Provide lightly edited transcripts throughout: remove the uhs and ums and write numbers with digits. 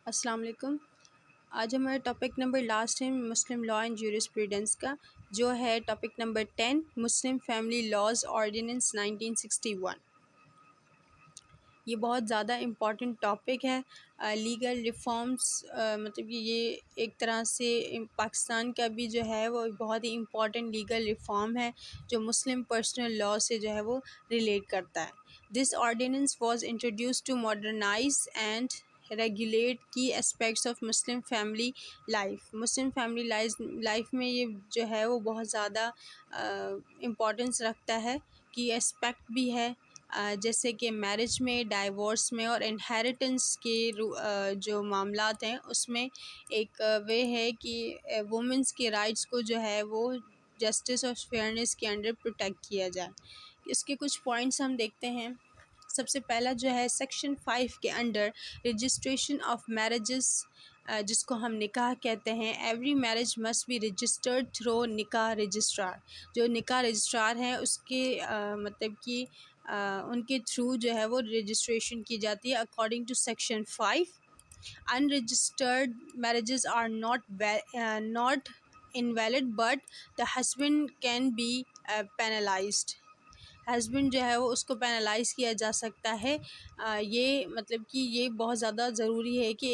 السلام علیکم۔ آج ہمارا ٹاپک نمبر لاسٹ ہے مسلم لا اینڈ جورسپریڈنس کا، جو ہے topic number 10 Muslim family laws ordinance 1961۔ یہ بہت زیادہ امپورٹنٹ ٹاپک ہے۔ لیگل ریفارمز مطلب کہ یہ ایک طرح سے پاکستان کا بھی جو ہے وہ بہت ہی امپورٹنٹ لیگل ریفارم ہے جو مسلم پرسنل لاء سے جو ہے وہ ریلیٹ کرتا ہے۔ This ordinance was introduce to modernise and regulate key aspects of Muslim family life. مسلم فیملی لائف میں یہ جو ہے وہ بہت زیادہ امپورٹنس رکھتا ہے، کی اسپیکٹ بھی ہے، جیسے کہ میرج میں، ڈائیورس میں اور انہیریٹنس کے جو معاملات ہیں اس میں ایک وے ہے کہ وومنس کے رائٹس کو جو ہے وہ جسٹس اور فیئرنیس کے انڈر پروٹیکٹ کیا جائے۔ اس کے کچھ پوائنٹس ہم دیکھتے ہیں۔ سب سے پہلا جو ہے سیکشن 5 کے انڈر رجسٹریشن آف میرجز، جس کو ہم نکاح کہتے ہیں، every marriage must be registered through نکاح رجسٹرار۔ جو نکاح رجسٹرار ہیں اس کے مطلب کہ ان کے تھرو جو ہے وہ رجسٹریشن کی جاتی ہے۔ According to section 5 unregistered marriages are not invalid but the husband can be penalized۔ Husband جو ہے وہ اس کو پینالائز کیا جا سکتا ہے۔ یہ مطلب کہ یہ بہت زیادہ ضروری ہے کہ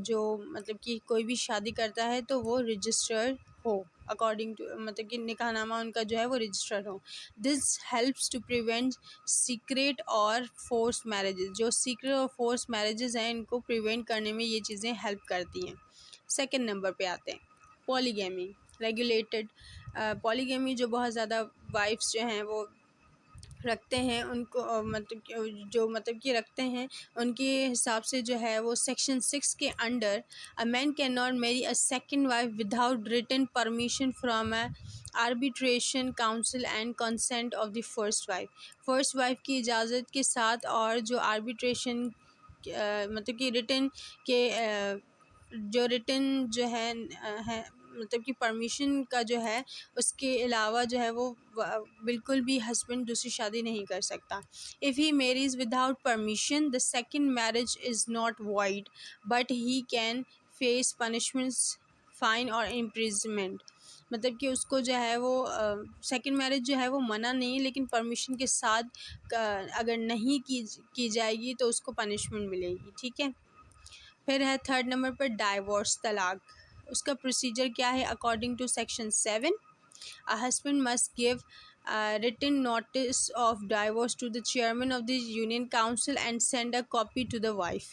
جو مطلب کہ کوئی بھی شادی کرتا ہے تو وہ رجسٹرڈ ہو، اکارڈنگ ٹو مطلب کہ نکاح نامہ ان کا جو ہے وہ رجسٹرڈ ہو۔ This helps to prevent secret اور فورس میرجز۔ جو سیکریٹ اور فورس میرجز ہیں ان کو پریونٹ کرنے میں یہ چیزیں ہیلپ کرتی ہیں۔ سیکنڈ نمبر پہ آتے ہیں پولیگیمی ریگولیٹڈ۔ پولیگیمی جو بہت زیادہ وائفس جو ہیں وہ رکھتے ہیں، ان کو مطلب کہ رکھتے ہیں، ان کے حساب سے جو ہے وہ سیکشن 6 کے under a man can not marry a second wife without written permission from a arbitration council and consent of the first wife. First wife کی اجازت کے ساتھ اور جو آربیٹریشن مطلب کہ ریٹن کے جو ہے مطلب کہ پرمیشن کا جو ہے اس کے علاوہ جو ہے وہ بالکل بھی ہسبینڈ دوسری شادی نہیں کر سکتا۔ if he marries without permission the second marriage is not void but he can face punishments fine اور imprisonment۔ مطلب کہ اس کو جو ہے وہ سیکنڈ میرج جو ہے وہ منع نہیں، لیکن پرمیشن کے ساتھ اگر نہیں کی جائے گی تو اس کو پنشمنٹ ملے گی، ٹھیک ہے۔ پھر ہے تھرڈ نمبر پر ڈائیورس، طلاق۔ اس کا پروسیجر کیا ہے؟ According to section 7 a husband must give written notice of divorce to the chairman of the union council and send a copy to the wife۔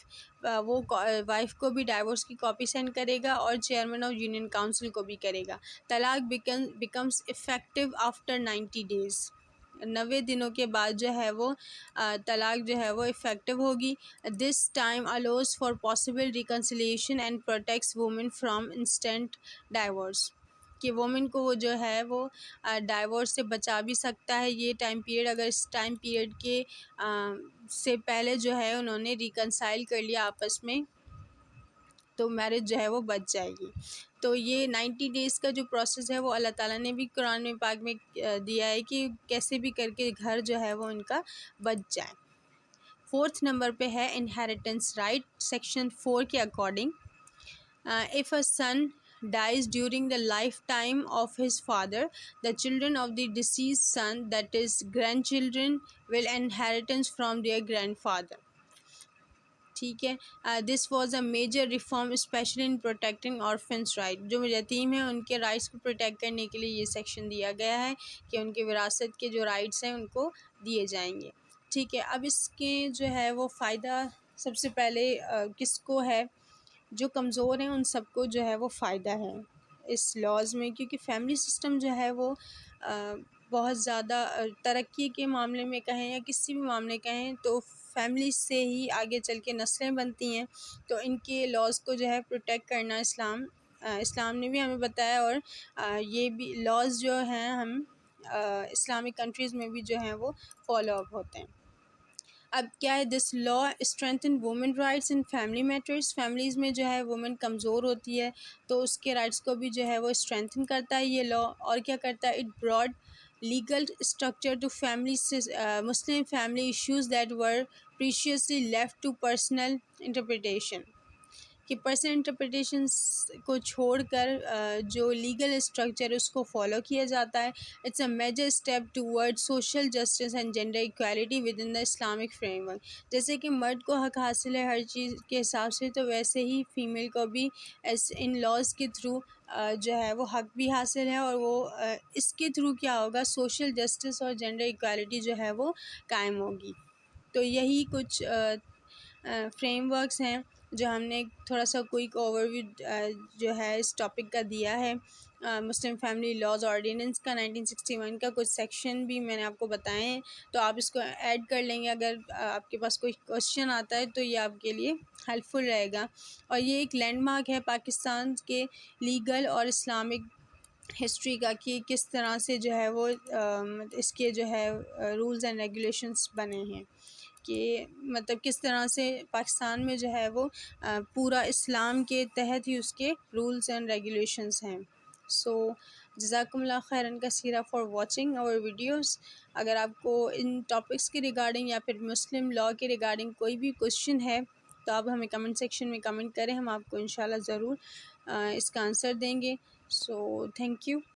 وہ وائف کو بھی ڈائیورس کی copy send کرے گا اور چیئرمین آف یونین کاؤنسل کو بھی کرے گا۔ طلاق becomes effective after 90 days۔ 90 دنوں کے بعد جو ہے وہ طلاق جو ہے وہ افیکٹو ہوگی۔ This time allows for possible reconciliation and protects women from instant divorce۔ کہ وومن کو وہ جو ہے وہ ڈائیورس سے بچا بھی سکتا ہے یہ ٹائم پیریڈ، اگر اس ٹائم پیریڈ کے سے پہلے جو ہے انہوں نے ریکنسائل کر لیا آپس میں تو میرج جو ہے وہ بچ جائے گی۔ تو یہ 90 ڈیز کا جو پروسیس ہے وہ اللہ تعالیٰ نے بھی قرآن پاک میں دیا ہے کہ کیسے بھی کر کے گھر جو ہے وہ ان کا بچ جائے۔ فورتھ نمبر پہ ہے انہیریٹنس رائٹ۔ سیکشن 4 کے according if a son dies during the lifetime of his father the children of the deceased son, that is grandchildren, will inheritance from their grandfather۔ ٹھیک ہے۔ This was a major reform especially in protecting orphans right. جو یتیم ہیں ان کے rights کو protect کرنے کے لیے یہ سیکشن دیا گیا ہے کہ ان کے وراثت کے جو رائٹس ہیں ان کو دیے جائیں گے، ٹھیک ہے۔ اب اس کے جو ہے وہ فائدہ سب سے پہلے کس کو ہے؟ جو کمزور ہیں ان سب کو جو ہے وہ فائدہ ہے اس لاز میں، کیونکہ فیملی سسٹم جو ہے وہ بہت زیادہ ترقی کے معاملے میں کہیں یا کسی بھی معاملے کہیں تو فیملی سے ہی آگے چل کے نسلیں بنتی ہیں، تو ان کے لاز کو جو ہے پروٹیکٹ کرنا اسلام نے بھی ہمیں بتایا، اور یہ بھی لاز جو ہیں ہم اسلامک کنٹریز میں بھی جو ہیں وہ فالو اپ ہوتے ہیں۔ اب کیا ہے؟ This law strengthen women rights in family matters. Families میں جو ہے وومن کمزور ہوتی ہے تو اس کے رائٹس کو بھی جو ہے وہ اسٹرینتھن کرتا ہے یہ لا، اور کیا کرتا ہے؟ It broad legal structure to family Muslim family issues that were previously left to personal interpretation. کہ پرسنل انٹرپریٹیشنس کو چھوڑ کر جو لیگل اسٹرکچر اس کو فالو کیا جاتا ہے. It's a major step toward social justice and gender equality within the Islamic framework. جیسے کہ مرد کو حق حاصل ہے ہر چیز کے حساب سے، تو ویسے ہی فیمیل کو بھی ان لاز کے تھرو جو ہے وہ حق بھی حاصل ہے، اور وہ اس کے تھرو کیا ہوگا، سوشل جسٹس اور جینڈر ایکویلٹی جو ہے وہ قائم ہوگی. تو یہی کچھ فریم ورکس ہیں جو ہم نے تھوڑا سا کوئک اوور ویو جو ہے اس ٹاپک کا دیا ہے. مسلم فیملی لاز آرڈیننس کا 1961 کا کچھ سیکشن بھی میں نے آپ کو بتائے ہیں، تو آپ اس کو ایڈ کر لیں گے. اگر آپ کے پاس کوئی کوشچن آتا ہے تو یہ آپ کے لیے ہیلپ فل رہے گا. اور یہ ایک لینڈ مارک ہے پاکستان کے لیگل اور اسلامک ہسٹری کا، کہ کس طرح سے جو ہے وہ اس کے جو ہے رولز اینڈ ریگولیشنس بنے ہیں، کہ مطلب کس طرح سے پاکستان میں جو ہے وہ پورا اسلام کے تحت ہی اس کے رولز اینڈ ریگولیشنس ہیں. سو جزاکم اللہ خیرن کثیرہ فار واچنگ آور ویڈیوز. اگر آپ کو ان ٹاپکس کے ریگارڈنگ یا پھر مسلم لاء کے ریگارڈنگ کوئی بھی کوشچن ہے تو آپ ہمیں کمنٹ سیکشن میں کمنٹ کریں، ہم آپ کو انشاءاللہ ضرور اس کا آنسر دیں گے. So thank you.